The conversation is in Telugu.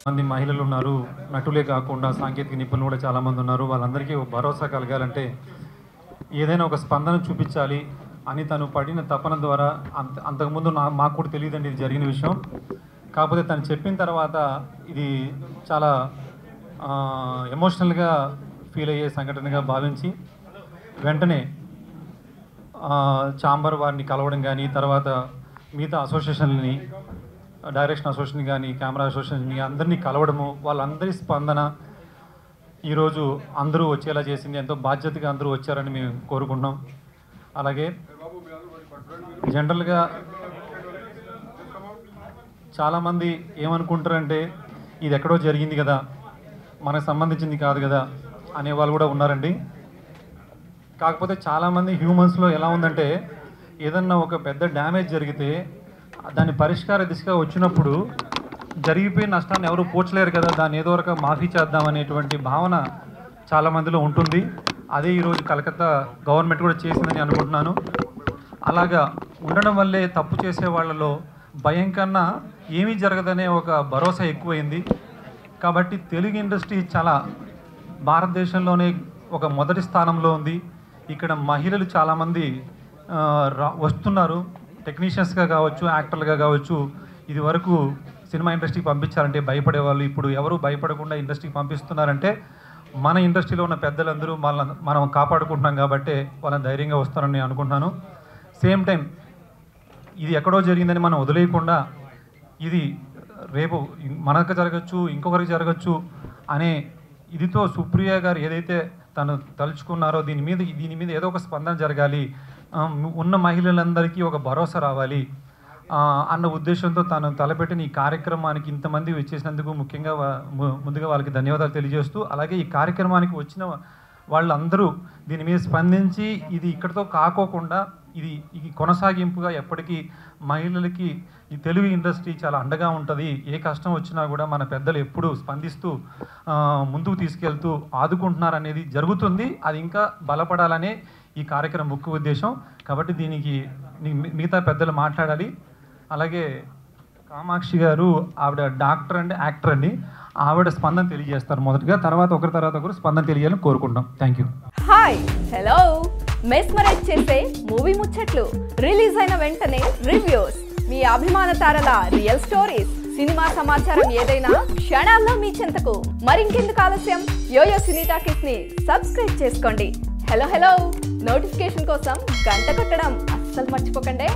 మంది మహిళలు ఉన్నారు, నటులే కాకుండా సాంకేతిక నిపుణులు కూడా చాలామంది ఉన్నారు. వాళ్ళందరికీ భరోసా కలగాలంటే ఏదైనా ఒక స్పందన చూపించాలి అని తను పడిన తపన ద్వారా అంతకుముందు మాకు కూడా తెలియదండి ఇది జరిగిన విషయం. కాకపోతే తను చెప్పిన తర్వాత ఇది చాలా ఎమోషనల్గా ఫీల్ అయ్యే సంఘటనగా భావించి వెంటనే ఛాంబర్ వారిని కలవడం కానీ, తర్వాత మిగతా అసోసియేషన్ని, డైరెక్షన్ అసోసియేషన్ కానీ, కెమెరా అసోసియేషన్ అందరినీ కలవడము, వాళ్ళందరి స్పందన ఈరోజు అందరూ వచ్చేలా చేసింది. ఎంతో బాధ్యతగా అందరూ వచ్చారని మేము కోరుకుంటున్నాం. అలాగే జనరల్గా చాలామంది ఏమనుకుంటారంటే ఇది ఎక్కడో జరిగింది కదా, మనకు సంబంధించింది కాదు కదా అనేవాళ్ళు కూడా ఉన్నారండి. కాకపోతే చాలామంది హ్యూమన్స్లో ఎలా ఉందంటే ఏదన్నా ఒక పెద్ద డ్యామేజ్ జరిగితే దాని పరిష్కార దిశగా వచ్చినప్పుడు జరిగిపోయిన నష్టాన్ని ఎవరు పోడ్చలేరు కదా, దాన్ని ఏదో వరకు మాఫీ చేద్దామనేటువంటి భావన చాలామందిలో ఉంటుంది. అదే ఈరోజు కలకత్తా గవర్నమెంట్ కూడా చేసిందని అనుకుంటున్నాను. అలాగా ఉండడం వల్లే తప్పు చేసే వాళ్ళలో భయం కన్నా ఏమీ జరగదనే ఒక భరోసా ఎక్కువైంది. కాబట్టి తెలుగు ఇండస్ట్రీ చాలా భారతదేశంలోనే ఒక మొదటి స్థానంలో ఉంది. ఇక్కడ మహిళలు చాలామంది వస్తున్నారు, టెక్నీషియన్స్గా కావచ్చు, యాక్టర్లుగా కావచ్చు. ఇది వరకు సినిమా ఇండస్ట్రీకి పంపించాలంటే భయపడేవాళ్ళు, ఇప్పుడు ఎవరు భయపడకుండా ఇండస్ట్రీకి పంపిస్తున్నారంటే మన ఇండస్ట్రీలో ఉన్న పెద్దలందరూ మనం కాపాడుకుంటున్నాం కాబట్టి వాళ్ళని ధైర్యంగా వస్తారని నేను అనుకుంటున్నాను. సేమ్ టైం ఇది ఎక్కడో జరిగిందని మనం వదిలేయకుండా ఇది రేపు మనకు జరగచ్చు, ఇంకొకరికి జరగచ్చు అనే ఇదితో సుప్రియ గారు ఏదైతే తను తలుచుకున్నారో దీని మీద ఏదో ఒక స్పందన జరగాలి, ఉన్న మహిళలందరికీ ఒక భరోసా రావాలి అన్న ఉద్దేశంతో తాను తలపెట్టిన ఈ కార్యక్రమానికి ఇంతమంది వచ్చేసినందుకు ముఖ్యంగా ముందుగా వాళ్ళకి ధన్యవాదాలు తెలియజేస్తూ, అలాగే ఈ కార్యక్రమానికి వచ్చిన వాళ్ళందరూ దీని మీద స్పందించి ఇది ఇక్కడితో కాకోకుండా ఇది కొనసాగింపుగా ఎప్పటికీ మహిళలకి ఈ తెలుగు ఇండస్ట్రీ చాలా అండగా ఉంటుంది. ఏ కష్టం వచ్చినా కూడా మన పెద్దలు ఎప్పుడూ స్పందిస్తూ ముందుకు తీసుకెళ్తూ ఆదుకుంటున్నారనేది జరుగుతుంది. అది ఇంకా బలపడాలనే ఈ కార్యక్రమం ముఖ్య ఉద్దేశం. కాబట్టి దీనికి మిగతా పెద్దలు మాట్లాడాలి. అలాగే కామాక్షి గారు ఆవిడ డాక్టర్ అండి, యాక్టర్ అండి, ఆవిడ స్పందన తెలియజేస్తారు మొదటిగా, తర్వాత ఒకరు స్పందన తెలియాలని కోరుకుంటాం. Thank you. Hi, hello. Mesmerise చేసే మూవీ ముచ్చట్లు, రిలీజ్ అయిన వెంటనే రివ్యూస్, మీ అభిమాన తారల రియల్ స్టోరీస్, సినిమా సమాచారం ఏదైనా క్షణాల్లో మీ చెంతకు. మరింకెందుకు ఆలస్యం, యోయో సినీ టాకీస్ ని సబ్స్క్రైబ్ చేసుకోండి. హలో నోటిఫికేషన్ కోసం గంట కొట్టడం అస్సలు మర్చిపోకండి.